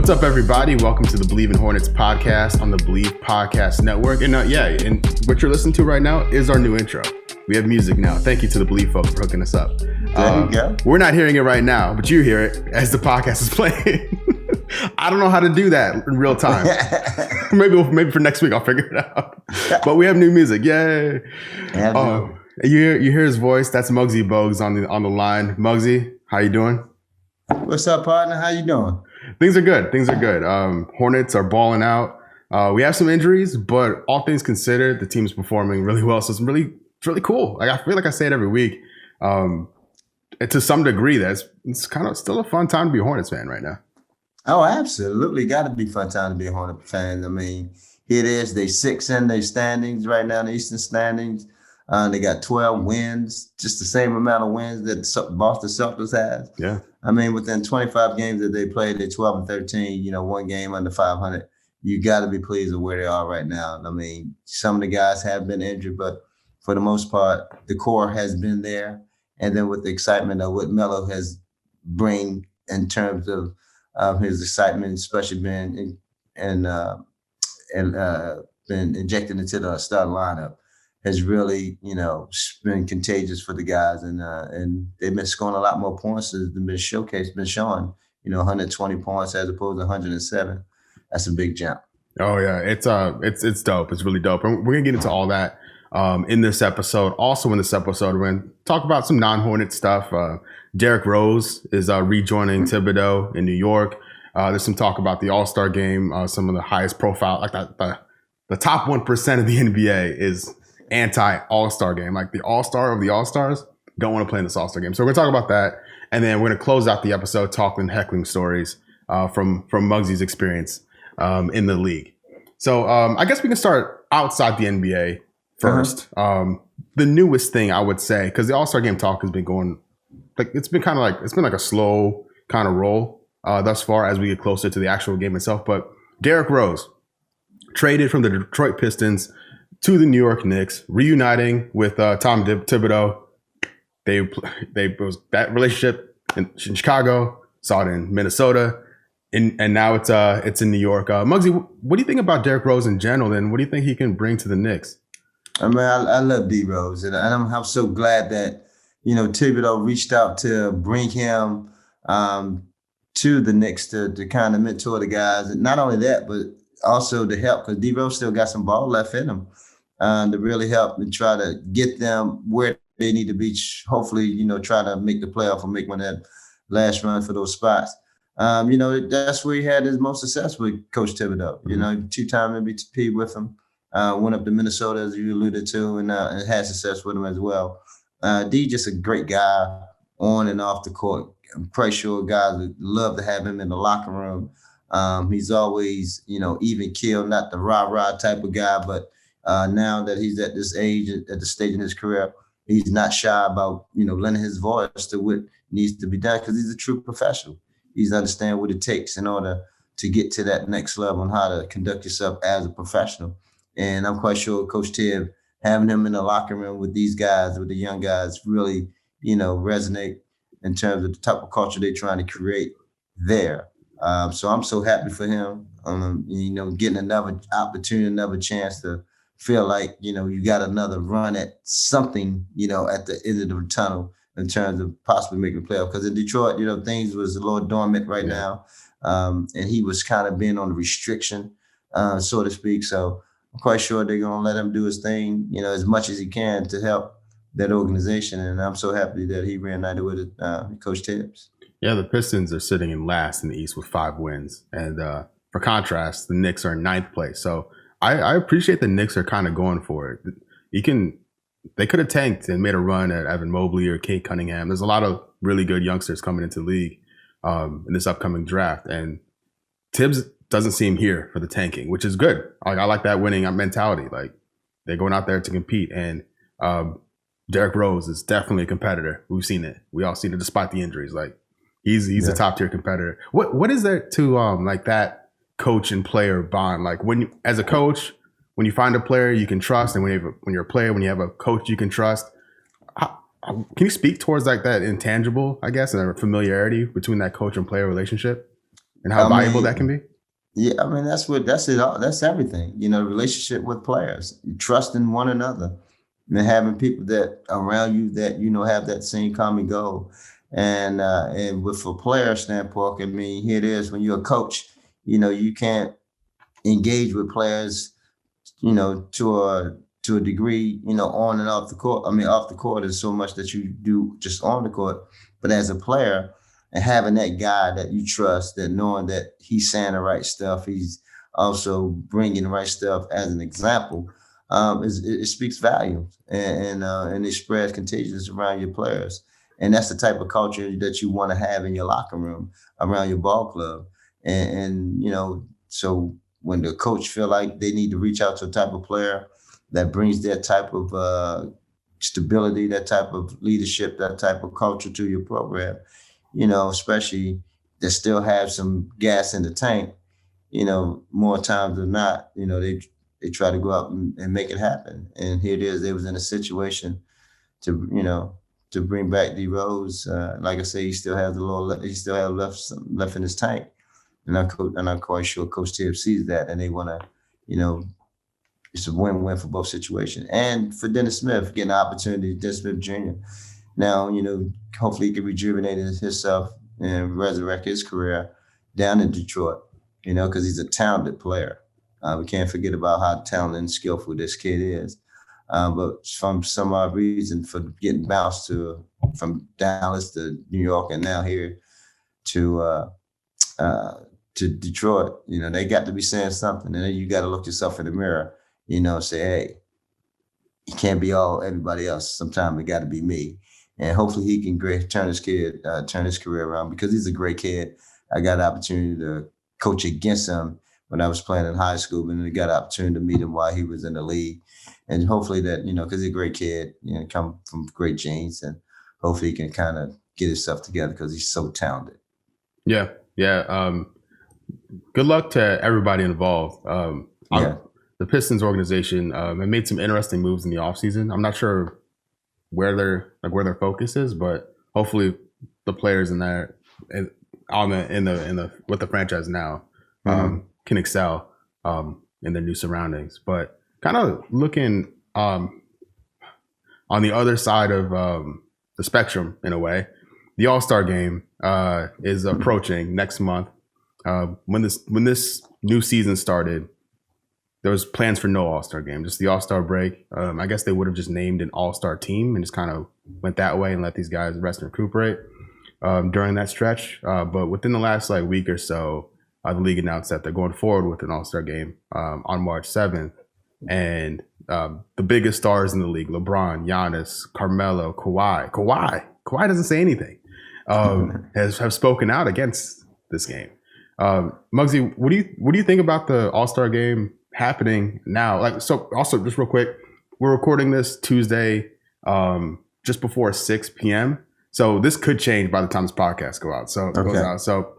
What's up, everybody? Welcome to the Bleav in Hornets Podcast on the Bleav Podcast Network. And and what you're listening to right now is our new intro. We have music now. Thank you to the Bleav folks for hooking us up. There you go. We're not hearing it right now, but you hear it as the podcast is playing. I don't know how to do that in real time. maybe for next week I'll figure it out. But we have new music. Yay! You hear his voice. That's Muggsy Bogues on the line. Mugsy, how you doing? What's up, partner? How you doing? Things are good. Hornets are balling out. We have some injuries, but all things considered, the team's performing really well. So it's really cool. Like, I feel like I say it every week. To some degree, it's kind of still a fun time to be a Hornets fan right now. Oh, absolutely. Got to be fun time to be a Hornets fan. I mean, here it is. They 6 in their standings right now in the Eastern standings. They got 12 wins, just the same amount of wins that Boston Celtics has. Yeah. I mean, within 25 games that they played, they're 12 and 13, one game under 500. You got to be pleased with where they are right now. I mean, some of the guys have been injured, but for the most part, the core has been there. And then with the excitement of what Melo has bring in terms of his excitement, especially been been injected into the starting lineup, has really, been contagious for the guys, and they've been scoring a lot more points as been showcased, been showing, 120 points as opposed to 107. That's a big jump. Oh yeah, it's dope. It's really dope, and we're gonna get into all that in this episode. Also, in this episode, we're gonna talk about some non-Hornet stuff. Derrick Rose is rejoining Thibodeau in New York. There's some talk about the All-Star game. Some of the highest profile, like the top 1% of the NBA is anti-All-Star game. Like the All-Star of the All-Stars don't want to play in this All-Star game. So we're going to talk about that. And then we're going to close out the episode talking heckling stories from Muggsy's experience in the league. So I guess we can start outside the NBA first. The newest thing I would say, because the All-Star game talk has been going, it's been like a slow kind of roll thus far as we get closer to the actual game itself. But Derrick Rose traded from the Detroit Pistons to the New York Knicks, reuniting with Tom Thibodeau. That relationship in Chicago, saw it in Minnesota, and now it's in New York. Muggsy, what do you think about Derrick Rose in general, and what do you think he can bring to the Knicks? I mean, I love D Rose, and I'm so glad that Thibodeau reached out to bring him to the Knicks to kind of mentor the guys, and not only that, but also to help, because D Rose still got some ball left in him. To really help and try to get them where they need to be. Hopefully, try to make the playoff or make one that last run for those spots. That's where he had his most success with Coach Thibodeau. Mm-hmm. 2-time MVP with him. Went up to Minnesota, as you alluded to, and had success with him as well. D just a great guy on and off the court. I'm pretty sure guys would love to have him in the locker room. He's always, even keel, not the rah-rah type of guy, but now that he's at this age, at the stage in his career, he's not shy about, lending his voice to what needs to be done, because he's a true professional. He's understand what it takes in order to get to that next level and how to conduct yourself as a professional. And I'm quite sure Coach Tibb, having him in the locker room with these guys, with the young guys, really, resonate in terms of the type of culture they're trying to create there. So I'm so happy for him, getting another opportunity, another chance to feel like, you got another run at something, at the end of the tunnel in terms of possibly making a playoff. Because in Detroit, things was a little dormant right now. And he was kind of being on the restriction, so to speak. So I'm quite sure they're going to let him do his thing, as much as he can to help that organization. And I'm so happy that he reunited with Coach Tibbs. Yeah, the Pistons are sitting in last in the East with 5 wins. And for contrast, the Knicks are in 9th place. So I appreciate the Knicks are kind of going for it. They could have tanked and made a run at Evan Mobley or Kate Cunningham. There's a lot of really good youngsters coming into the league in this upcoming draft. And Tibbs doesn't seem here for the tanking, which is good. I like that winning mentality. Like, they're going out there to compete. And Derrick Rose is definitely a competitor. We've seen it. We all seen it despite the injuries. Like, he's a top tier competitor. What is there to like that coach and player bond? Like, when as a coach, when you find a player you can trust, and when you're a player, when you have a coach you can trust, can you speak towards like that intangible, I guess, and a familiarity between that coach and player relationship? and how valuable that can be? Yeah, I mean that's it all. That's everything. Relationship with players, trusting one another, and having people that around you that have that same common goal. And with a player standpoint, I mean, here it is. When you're a coach, you can't engage with players, to a degree, on and off the court. I mean, off the court is so much that you do just on the court, but as a player and having that guy that you trust, that knowing that he's saying the right stuff, he's also bringing the right stuff as an example, it speaks volumes and it spreads contagious around your players. And that's the type of culture that you want to have in your locker room, around your ball club. So when the coach feel like they need to reach out to a type of player that brings that type of stability, that type of leadership, that type of culture to your program, especially that still have some gas in the tank, more times than not, they try to go out and make it happen. And here it is, they was in a situation to bring back D Rose. Like I say, he still has he still has left in his tank. And I'm quite sure Coach Tibbs sees that, and they want to, it's a win-win for both situations. And for Dennis Smith, getting the opportunity, Dennis Smith Jr. Now, hopefully he can rejuvenate himself and resurrect his career down in Detroit, because he's a talented player. We can't forget about how talented and skillful this kid is. But from some odd reason, for getting bounced from Dallas to New York and now here to Detroit, they got to be saying something. And then you got to look yourself in the mirror, say, hey, you can't be all everybody else. Sometimes it got to be me. And hopefully he can turn his career around, because he's a great kid. I got the opportunity to coach against him when I was playing in high school, and I got an opportunity to meet him while he was in the league. And hopefully that, because he's a great kid, come from great genes, and hopefully he can kind of get himself together because he's so talented. Yeah. Good luck to everybody involved. The Pistons organization have made some interesting moves in the offseason. I'm not sure where their focus is, but hopefully the players in there with the franchise now can excel in their new surroundings. But kind of looking on the other side of the spectrum, in a way, the All-Star game is approaching next month. When this new season started, there was plans for no All-Star game, just the All-Star break. I guess they would have just named an All-Star team and just kind of went that way and let these guys rest and recuperate during that stretch. But within the last week or so, the league announced that they're going forward with an All-Star game on March 7th. And the biggest stars in the league, LeBron, Giannis, Carmelo, Kawhi doesn't say anything, have spoken out against this game. Mugsy, what do you think about the All-Star game happening now? So also just real quick, we're recording this Tuesday, just before 6 p.m. So this could change by the time this podcast goes out. Goes out. So,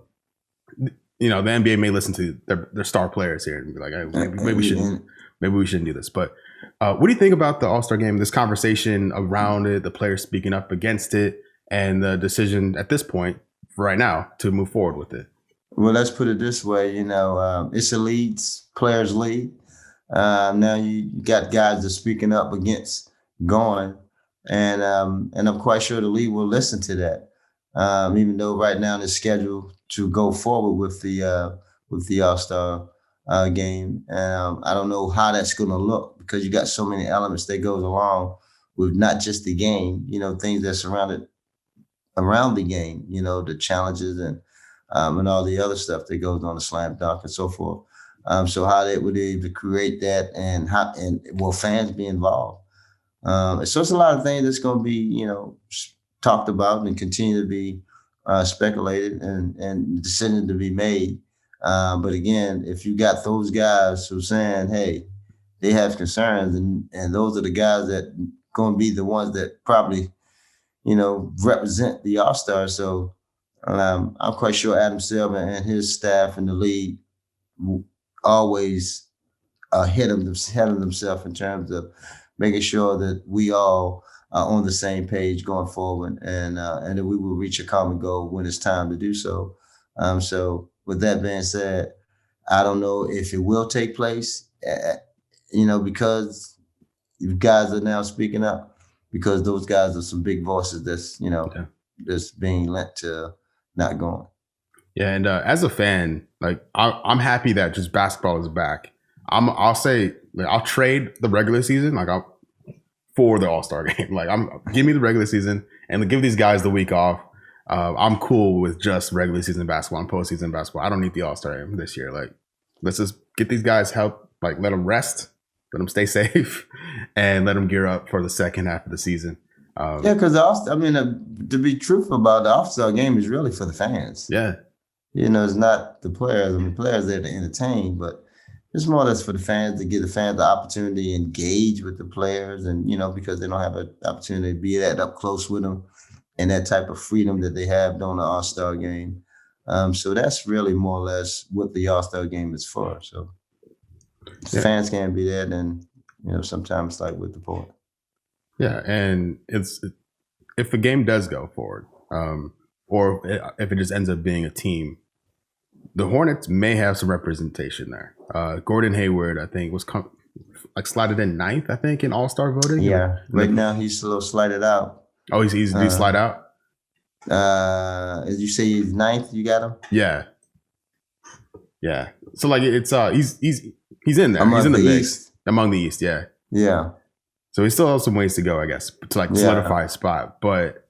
the NBA may listen to their star players here and be like, hey, maybe we shouldn't do this. But what do you think about the All-Star game, this conversation around it, the players speaking up against it, and the decision at this point, for right now, to move forward with it? Well, let's put it this way, it's a players league. Now you got guys that are speaking up against going, and I'm quite sure the league will listen to that. Even though right now it's scheduled to go forward with the All-Star game, I don't know how that's going to look, because you got so many elements that goes along with not just the game, things that surrounded around the game, the challenges and all the other stuff that goes on, the slam dunk and so forth. So how they would even create that, and will fans be involved? So it's a lot of things that's going to be, talked about and continue to be speculated and decisions to be made. But again, if you got those guys who are saying, hey, they have concerns, and those are the guys that going to be the ones that probably, represent the All-Star. So I'm quite sure Adam Silver and his staff in the league always ahead of themselves in terms of making sure that we all are on the same page going forward, and that we will reach a common goal when it's time to do so. So with that being said, I don't know if it will take place, because you guys are now speaking up, because those guys are some big voices that's being lent to not going. Yeah, and as a fan, like I'm happy that just basketball is back. I'll say like, I'll trade the regular season for the All-Star game. Like give me the regular season and give these guys the week off. I'm cool with just regular season basketball and postseason basketball. I don't need the All-Star game this year. Like let's just get these guys help. Like let them rest, let them stay safe, and let them gear up for the second half of the season. Because to be truthful about the All-Star game is really for the fans. Yeah. It's not the players. Players there to entertain, but it's more or less for the fans, to give the fans the opportunity to engage with the players, and because they don't have an opportunity to be that up close with them and that type of freedom that they have during the All-Star game. So that's really more or less what the All-Star game is for. So if fans can't be there, then sometimes like with the point. Yeah, and it's if the game does go forward, or if it just ends up being a team, the Hornets may have some representation there. Gordon Hayward, I think, was slided in 9th, I think, in All-Star voting. Yeah, right now he's a little slided out. Oh, did he slide out? As you say, he's 9th. You got him. Yeah. So like it's he's in there. He's in the mix among the East. Yeah. Yeah. So he still has some ways to go, I guess, to like solidify a spot. But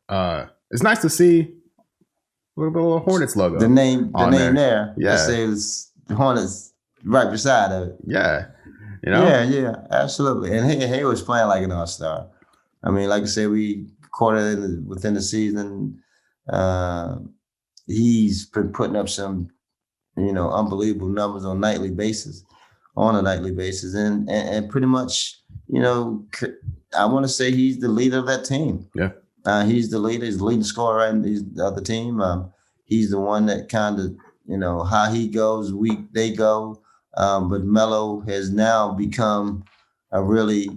it's nice to see a little Hornets logo. The name there. Yeah. It says the Hornets right beside it. Yeah. Yeah, absolutely. And he was playing like an all-star. Like I said, we caught it within the season. He's been putting up some, unbelievable numbers on a nightly basis. And pretty much, I want to say he's the leader of that team. Yeah. He's the leader. He's the leading scorer in the other team. He's the one that kind of, how he goes, they go. But Melo has now become a really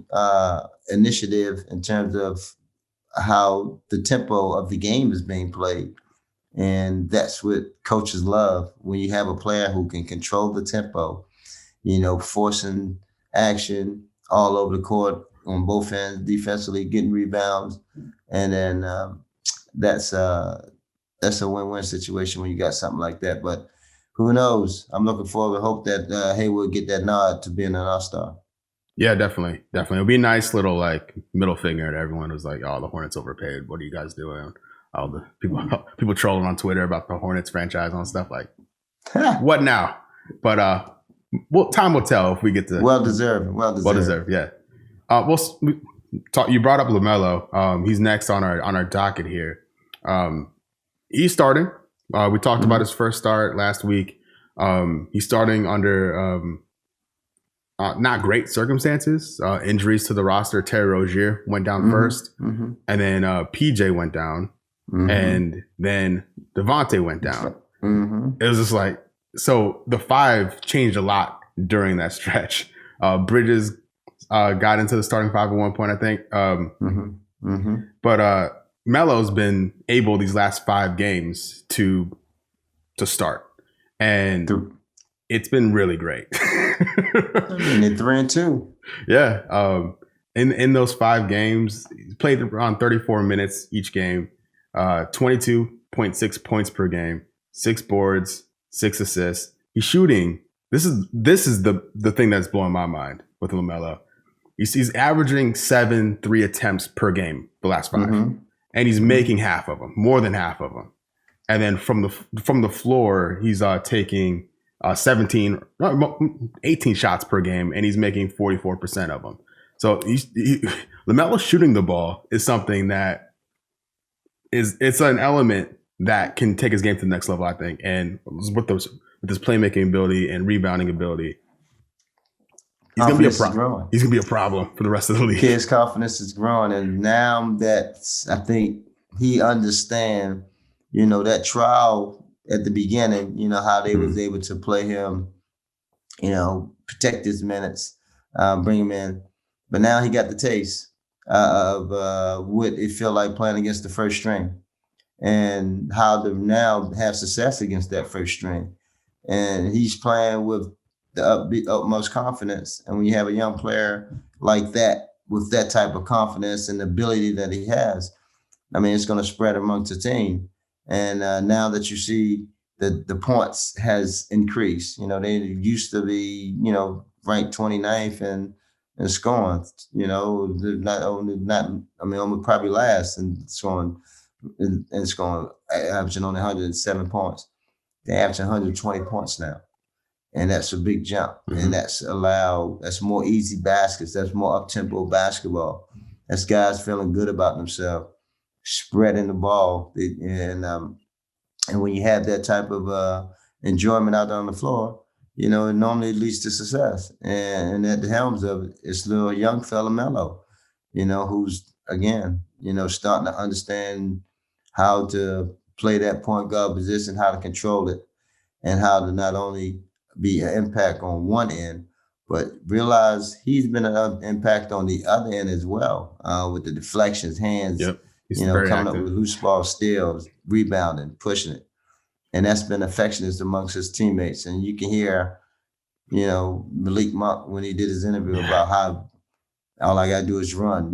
initiative in terms of how the tempo of the game is being played. And that's what coaches love, when you have a player who can control the tempo, forcing action all over the court on both ends, defensively, getting rebounds. And then that's a win-win situation when you got something like that. But who knows? I'm looking forward to hope that Hayward get that nod to being an all-star. Yeah, definitely. It'll be a nice little like middle finger to everyone who's like, "Oh, the Hornets overpaid. What are you guys doing?" All the people trolling on Twitter about the Hornets franchise and stuff like, what now? But time will tell if we get to well deserved. Yeah. You brought up LaMelo. He's next on our docket here. He's starting. We talked about his first start last week. He's starting under not great circumstances. Injuries to the roster. Terry Rozier went down first, and then PJ went down, and then Devonte went down. It was just like, so the 5 changed a lot during that stretch. Bridges got into the starting 5 at one point, I think. But Melo's been able these last 5 games to start, and it's been really great. They're 3-2. Yeah. In those 5 games, he played around 34 minutes each game, 22.6 points per game, 6 boards, 6 assists. He's shooting. This is the thing that's blowing my mind with LaMelo. He's averaging 7 3 attempts per game the last 5, and he's making half of them, more than half of them. And then from the floor, he's taking 18 shots per game, and he's making 44% of them. So LaMelo shooting the ball is something that it's an element that can take his game to the next level, I think. And with his playmaking ability and rebounding ability, he's gonna be a problem. He's gonna be a problem for the rest of the league. His confidence is growing, and now that I think he understands, that trial at the beginning, how they was able to play him, protect his minutes, bring him in. But now he got the taste of what it felt like playing against the first string, and how to now have success against that first string. and he's playing with the utmost confidence. And when you have a young player like that with that type of confidence and ability that he has, I mean, it's going to spread amongst the team. And now that you see that the points has increased, they used to be, ranked 29th in scoring, almost probably last in scoring, averaging only 107 points. They average 120 points now. And that's a big jump. And that's more easy baskets. That's more up-tempo basketball. That's guys feeling good about themselves, spreading the ball. And when you have that type of enjoyment out there on the floor, it normally leads to success. And at the helms of it, it's little young fella Melo, who's, again, starting to understand how to play that point guard position, how to control it, and how to not only be an impact on one end, but realize he's been an impact on the other end as well, with the deflections, hands, coming active. up with loose ball steals, rebounding, pushing it. And that's been affectionate amongst his teammates. And you can hear, Malik Monk when he did his interview about how all I gotta do is run,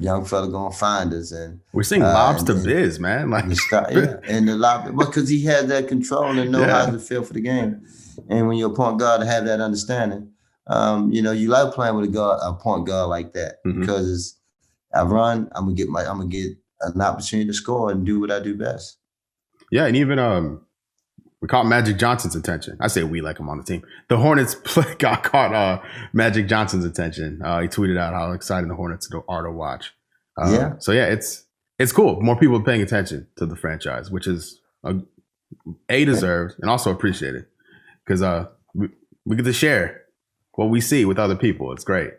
young fella gonna find us, and we're seeing lobs to Biz, man. Like and the lob, because he had that control and know how to feel for the game. And when you're a point guard, to have that understanding, you like playing with a point guard like that, because I run, I'm gonna get an opportunity to score and do what I do best. Yeah, and even we caught Magic Johnson's attention. I say we, like I'm on the team. The Hornets caught Magic Johnson's attention. He tweeted out how exciting the Hornets are to watch. So yeah, it's cool. More people paying attention to the franchise, which is deserved and also appreciated, because we get to share what we see with other people. It's great.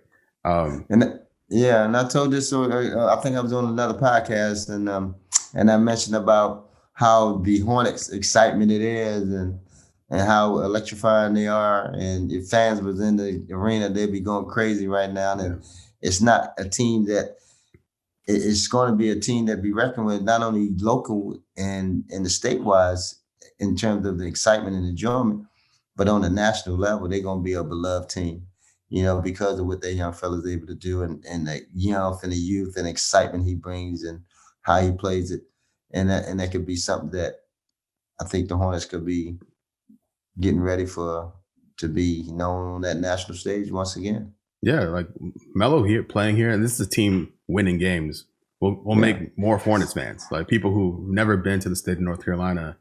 And I told this. I think I was on another podcast, and I mentioned about how the Hornets excitement it is, and how electrifying they are. And if fans was in the arena, they'd be going crazy right now. And it's not a team that it's going to be a team that be reckoned with, not only local and the state-wise in terms of the excitement and enjoyment, but on the national level, they're going to be a beloved team, because of what their young fellas able to do, and the the youth and excitement he brings and how he plays it. And that could be something that I think the Hornets could be getting ready to be known on that national stage once again. Yeah, like Melo here playing here, and this is a team winning games. We'll make more Hornets fans. Like people who've never been to the state of North Carolina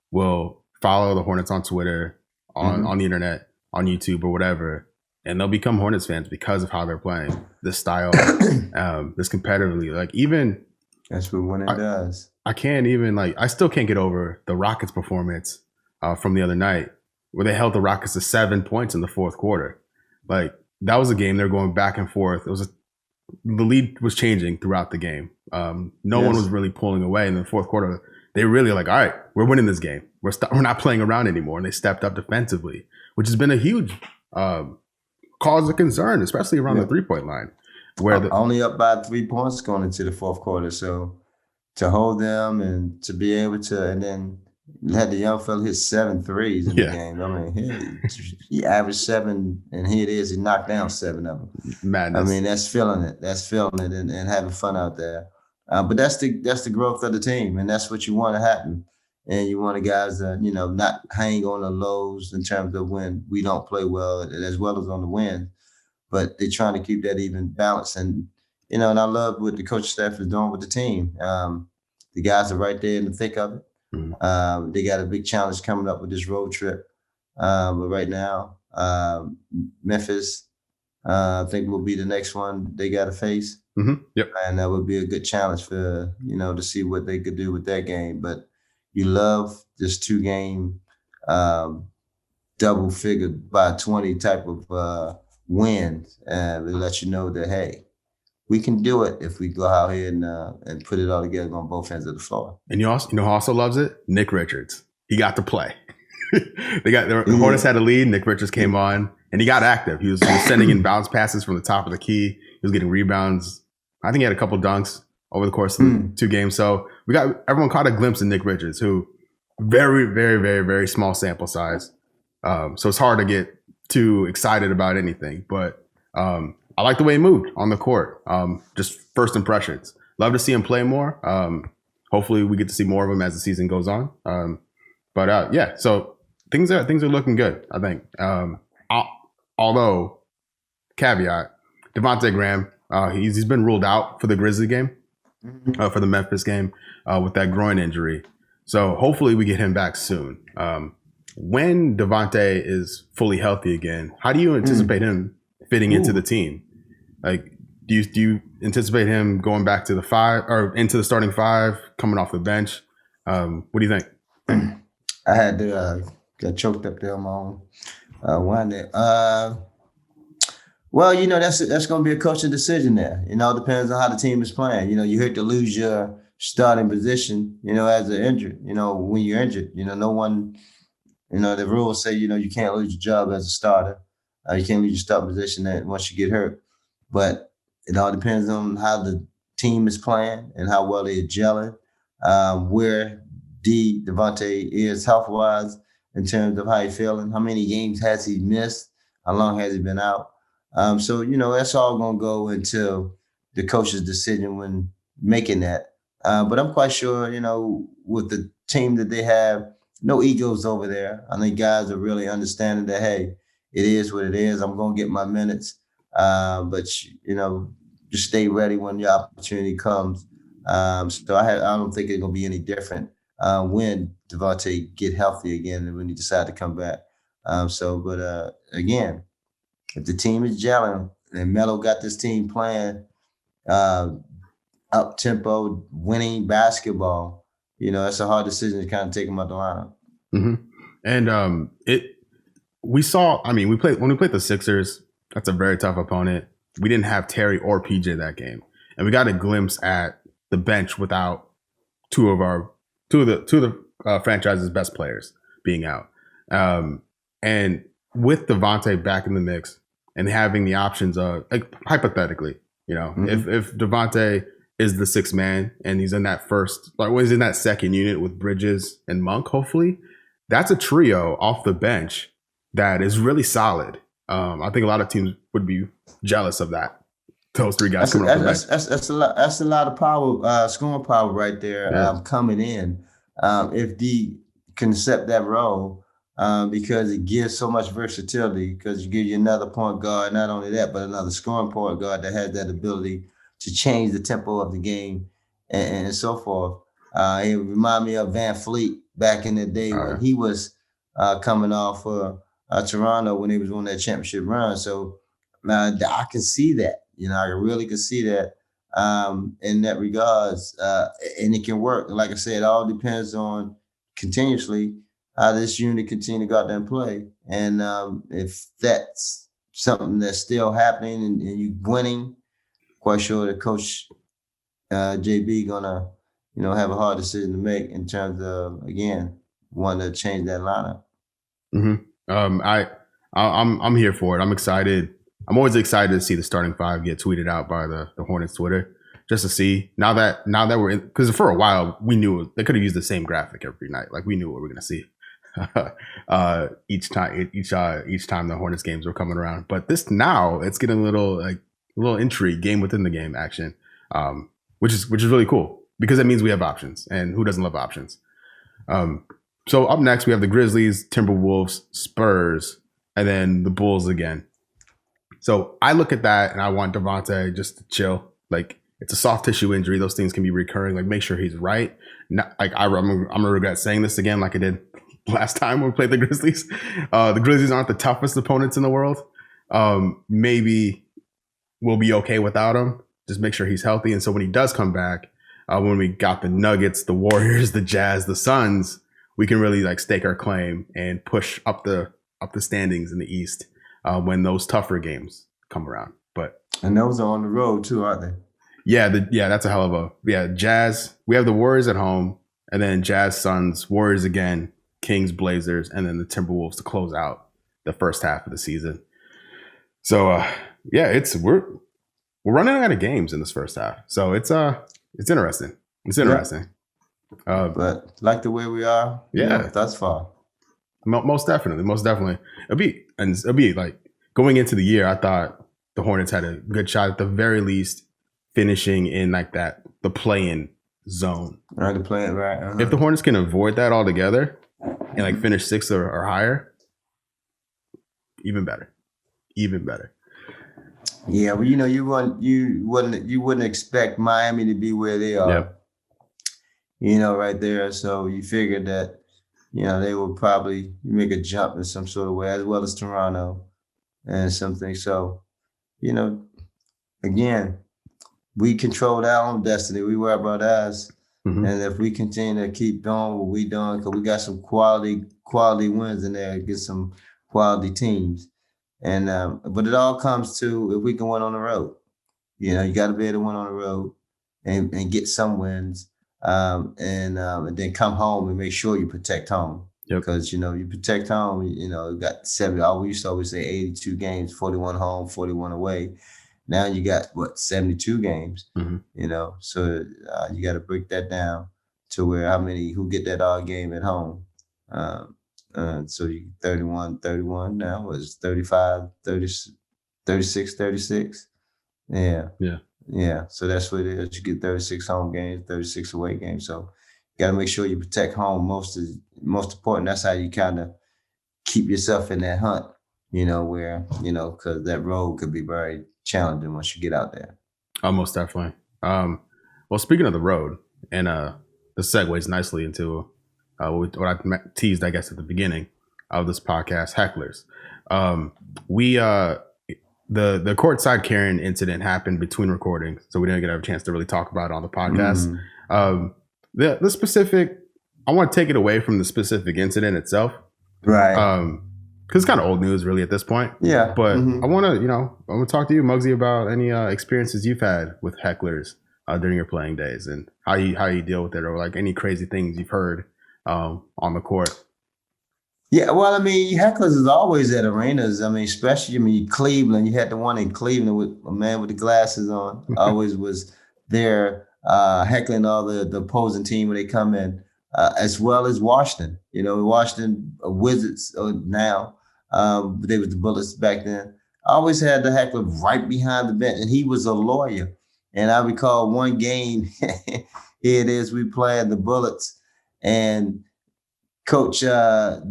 will follow the Hornets on Twitter, on the internet, on YouTube or whatever, and they'll become Hornets fans because of how they're playing, this style, this competitively. Like even that's what winning does. I still can't get over the Rockets performance from the other night, where they held the Rockets to 7 points in the fourth quarter. Like that was a game they're going back and forth. The lead was changing throughout the game. No one was really pulling away. In the fourth quarter, they really all right, we're winning this game. We're not playing around anymore. And they stepped up defensively, which has been a huge cause of concern, especially around the 3-point line. Where only up by 3 points going into the fourth quarter. So to hold them and to be able to, and then had the young fella hit 7 threes in the game. I mean, he averaged 7, and here it is. He knocked down 7 of them. Madness. I mean, that's feeling it. That's feeling it and having fun out there. But that's the growth of the team, and that's what you want to happen. And you want the guys to, not hang on the lows in terms of when we don't play well, as well as on the win. But they're trying to keep that even balance. And, and I love what the coaching staff is doing with the team. The guys are right there in the thick of it. They got a big challenge coming up with this road trip. But right now, Memphis, I think will be the next one they got to face. Yep. And that would be a good challenge for, to see what they could do with that game. But you love this 2-game double figure by 20 type of wins. And they let you know that, hey, we can do it if we go out here and put it all together on both ends of the floor. And you know who also loves it? Nick Richards. He got to play. The Hornets had a lead. Nick Richards came on and he got active. He was sending in bounce passes from the top of the key. He was getting rebounds. I think he had a couple dunks over the course of the 2 games. So everyone caught a glimpse of Nick Richards, who very, very, very, very small sample size. So it's hard to get too excited about anything. But I like the way he moved on the court. Just first impressions. Love to see him play more. Hopefully we get to see more of him as the season goes on. But yeah, so things are looking good, I think. Although, caveat, Devonte Graham, he's been ruled out for the Grizzly game, for the Memphis game, with that groin injury. So hopefully we get him back soon. When Devonte is fully healthy again, how do you anticipate him fitting into the team? Like, do you anticipate him going back to the five or into the starting five, coming off the bench? What do you think? I had to get choked up there on my own one day. Well, that's going to be a coaching decision there. It depends on how the team is playing. You hate to lose your starting position, as an injured, when you're injured, no one, the rules say, you can't lose your job as a starter. You can't lose your starting position once you get hurt. But it all depends on how the team is playing and how well they're gelling, where Devonte is health-wise in terms of how he's feeling, how many games has he missed, how long has he been out. So, that's all going to go into the coach's decision when making that. But I'm quite sure, with the team that they have, no egos over there. I think guys are really understanding that, hey, it is what it is. I'm going to get my minutes. But, just stay ready when the opportunity comes. So I don't think it's going to be any different when Devonte get healthy again and when he decide to come back. But again, if the team is gelling and Melo got this team playing up-tempo, winning basketball, that's a hard decision to kind of take him out the lineup. Mm-hmm. And when we played the Sixers, that's a very tough opponent. We didn't have Terry or PJ that game. And we got a glimpse at the bench without two of the franchise's best players being out. And with Devonte back in the mix and having the options of, like, hypothetically, if Devonte is the sixth man and he's in that he's in that second unit with Bridges and Monk, hopefully, that's a trio off the bench that is really solid. I think a lot of teams would be jealous of that. Those three guys coming off the bench. That's a lot of power, scoring power right there, coming in. If D can accept that role, because it gives so much versatility, because you give you another point guard, not only that, but another scoring point guard that has that ability to change the tempo of the game and so forth. It remind me of Van Fleet back in the day when he was coming off Toronto when he was on that championship run. So I can see that. I really can see that in that regards, and it can work. Like I said, it all depends on continuously how this unit continue to go out there and play. And if that's something that's still happening and you winning, quite sure that Coach JB gonna, have a hard decision to make in terms of, again, wanting to change that lineup. Mm-hmm. I'm here for it. I'm excited. I'm always excited to see the starting five get tweeted out by the Hornets Twitter, just to see now that we're in, because for a while we knew they could have used the same graphic every night. Like, we knew what we were going to see each time the Hornets games were coming around. But now it's getting a little intrigue, game within the game action, which is really cool, because it means we have options, and who doesn't love options? So up next we have the Grizzlies, Timberwolves, Spurs, and then the Bulls again. So I look at that and I want Devonte just to chill. Like, it's a soft tissue injury. Those things can be recurring. Like, make sure he's right. Not, like, I'm gonna regret saying this again, like I did last time when we played the Grizzlies. The Grizzlies aren't the toughest opponents in the world. Maybe we'll be okay without him. Just make sure he's healthy. And so when he does come back, when we got the Nuggets, the Warriors, the Jazz, the Suns, we can really stake our claim and push up the standings in the East when those tougher games come around. And those are on the road too, aren't they? Yeah, that's a hell of a Jazz. We have the Warriors at home, and then Jazz, Suns, Warriors again, Kings, Blazers, and then the Timberwolves to close out the first half of the season. So we're running out of games in this first half. So it's interesting. It's interesting. But like the way we are, thus far. Most definitely. It'll be like going into the year. I thought the Hornets had a good shot at the very least, finishing in like the play-in zone. Right, the play-in, right. Uh-huh. If the Hornets can avoid that altogether and like finish 6th or higher, even better. Yeah, well, you wouldn't expect Miami to be where they are. Yeah. Right there. So you figured that, they will probably make a jump in some sort of way, as well as Toronto and something. So, again, we control our own destiny. We worry about us. Mm-hmm. And if we continue to keep doing what we're doing, because we got some quality wins in there, get some quality teams. And but it all comes to if we can win on the road. You got to be able to win on the road and get some wins. And then come home and make sure you protect home. Yep. Because, you protect home, you got 70. We used to always say 82 games, 41 home, 41 away. Now you got, 72 games, mm-hmm. So you got to break that down to where who get that odd game at home. So you 31 now is 35, 30, 36, 36. Yeah. Yeah. Yeah, so that's what it is. You get 36 home games, 36 away games. So you got to make sure you protect home. Most important. That's how you kind of keep yourself in that hunt, where, because that road could be very challenging once you get out there. Oh, most definitely. Well, speaking of the road, and this segues nicely into what I teased, I guess, at the beginning of this podcast, hecklers. The courtside Karen incident happened between recordings, so we didn't get a chance to really talk about it on the podcast. Mm-hmm. The specific, I want to take it away from the specific incident itself, right? Because it's kind of old news, really, at this point. Yeah. But mm-hmm. I want to talk to you, Mugsy, about any experiences you've had with hecklers during your playing days, and how you deal with it, or like any crazy things you've heard on the court. Yeah, well, hecklers is always at arenas. Especially, Cleveland. You had the one in Cleveland with a man with the glasses on. Always was there heckling all the opposing team when they come in, as well as Washington. Washington Wizards now. They were the Bullets back then. I always had the heckler right behind the bench, and he was a lawyer. And I recall one game, here it is, we playing the Bullets, and Coach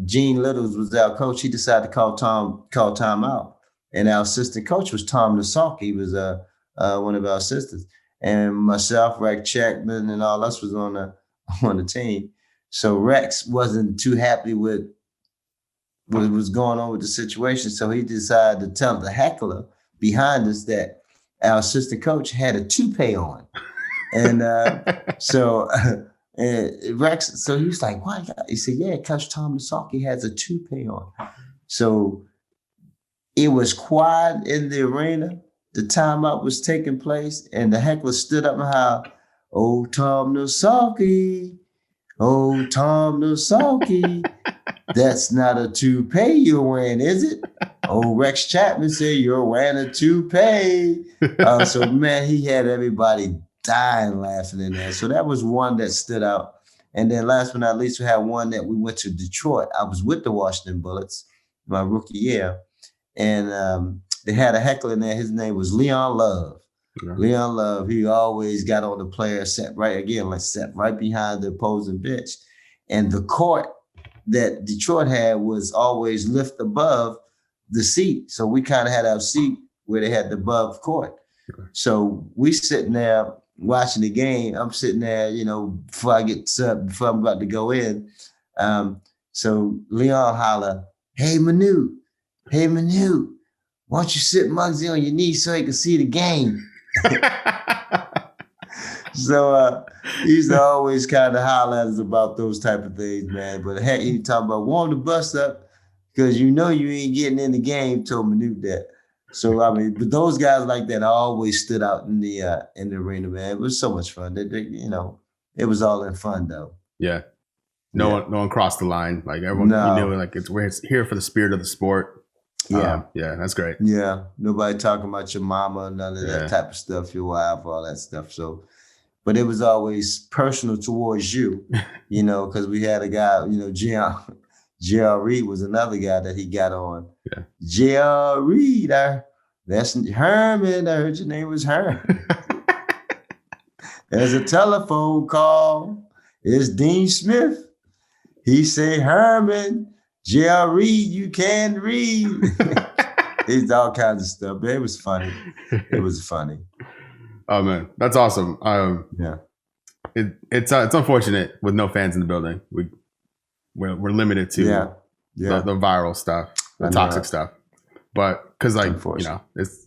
Gene Littles was our coach. He decided to call timeout, and our assistant coach was Tom Nasaki. He was one of our assistants, and myself, Rex Chapman, and all us was on the team. So Rex wasn't too happy with what was going on with the situation, so he decided to tell the heckler behind us that our assistant coach had a toupee on, and so. And Rex, so he was like, "What?" He said, "Yeah, Coach Tom Nasaki has a toupee on." So it was quiet in the arena. The timeout was taking place, and the heckler stood up and hollered, "Oh, Tom Nasaki, oh, Tom Nasaki, that's not a toupee you're wearing, is it?" Oh, Rex Chapman said, "You're wearing a toupee." So, man, he had everybody dying laughing in there. So that was one that stood out. And then last but not least, we had one that we went to Detroit. I was with the Washington Bullets my rookie year. And they had a heckler in there. His name was Leon Love. Yeah. Leon Love, he always got on the player, sat right behind the opposing bench. And the court that Detroit had was always lift above the seat. So we kind of had our seat where they had the above court. Okay. So we sitting there watching the game. I'm sitting there, before I get subbed, before I'm about to go in. So Leon holler, hey, Manu, why don't you sit Mugsy on your knees so he can see the game? So he used to always kind of holler at us about those type of things, man. But heck, he talk about warm the bus up because you ain't getting in the game, told Manu that. So, but those guys like that always stood out in the arena, man. It was so much fun. It was all in fun, though. Yeah. No one crossed the line. Like, everyone, we're here for the spirit of the sport. Yeah. Yeah, that's great. Yeah. Nobody talking about your mama, none of that type of stuff, your wife, all that stuff. So, but it was always personal towards you, because we had a guy, J.R. Reed was another guy that he got on. Yeah. J.R. Reed, that's Herman. I heard your name was Herman. There's a telephone call. It's Dean Smith. He said, Herman, J.R. Reed, you can read. It's all kinds of stuff, but it was funny. It was funny. Oh man, that's awesome. Yeah. It's unfortunate with no fans in the building. We're limited to the viral stuff, the toxic stuff. But because it's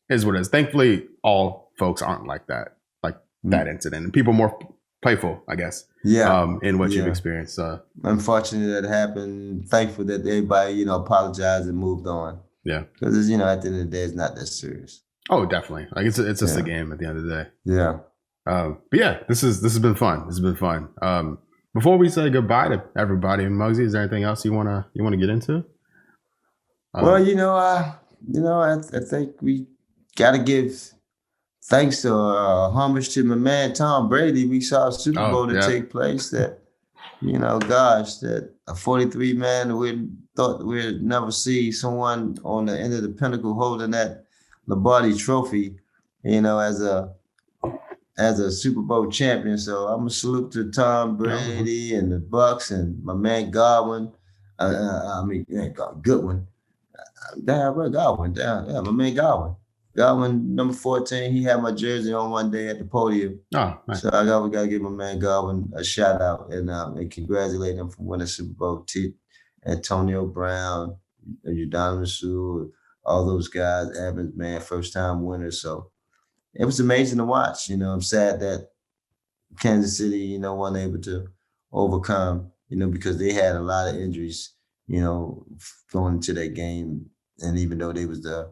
is what it is. Thankfully, all folks aren't like that, that incident, and people are more playful, I guess. Yeah. In what you've experienced. Unfortunately, that happened. Thankful that everybody apologized and moved on. Yeah. Because at the end of the day, it's not that serious. Oh, definitely. It's just a game at the end of the day. Yeah. But yeah, this has been fun. This has been fun. Before we say goodbye to everybody, Mugsy, is there anything else you wanna get into? Well, I think we gotta give thanks to homage to my man Tom Brady. We saw a Super Bowl take place that, that a 43 man we thought we'd never see someone on the end of the pinnacle holding that Lombardi trophy, as a Super Bowl champion. So I'm a salute to Tom Brady and the Bucks and my man Godwin. Goodwin. Godwin. My man Godwin. Godwin, number 14, he had my jersey on one day at the podium. Oh, nice. So we gotta give my man Godwin a shout out and congratulate him for winning Super Bowl. Antonio Brown, Udonna Sue, all those guys, Evans, man, first time winners. So it was amazing to watch. I'm sad that Kansas City, wasn't able to overcome, because they had a lot of injuries, going into that game. And even though they was the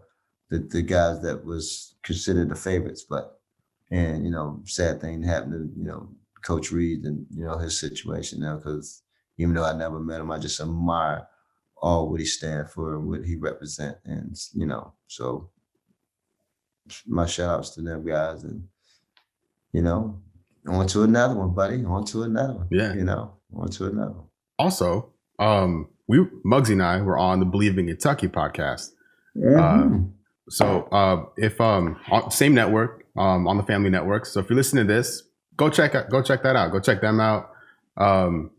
guys that was considered the favorites, sad thing happened to, Coach Reed and, his situation now, because even though I never met him, I just admire all what he stands for and what he represents. And, so my shout outs to them guys and, on to another one, buddy. On to another one. Yeah. On to another one. Also, Mugsy and I were on the Bleav in Kentucky podcast. Mm-hmm. If same network, on the Family Network. So if you listen to this, go check that out. Go check them out.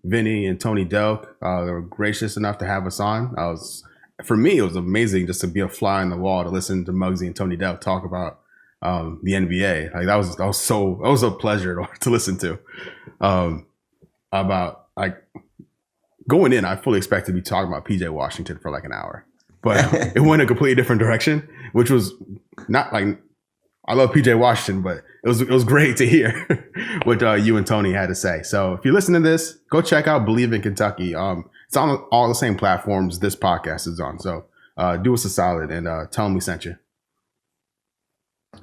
Vinny and Tony Delk, they were gracious enough to have us on. For me, it was amazing just to be a fly on the wall to listen to Muggsy and Tony Delk talk about the NBA. That was a pleasure to listen to. About going in, I fully expected to be talking about PJ Washington for an hour, but it went a completely different direction, which was not I love PJ Washington, but it was great to hear what you and Tony had to say. So if you listen to this, go check out Bleav in Kentucky. It's on all the same platforms this podcast is on. So do us a solid and tell them we sent you.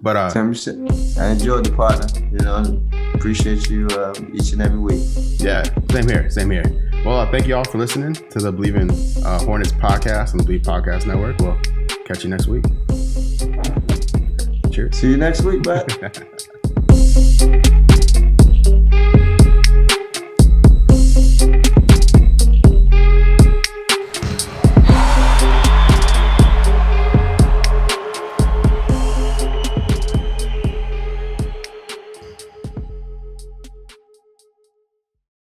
But I enjoyed the partner. Appreciate you each and every week. Yeah, same here. Well, thank you all for listening to the Bleav in Hornets podcast on the Bleav Podcast Network. We'll catch you next week. Cheers. See you next week, bud.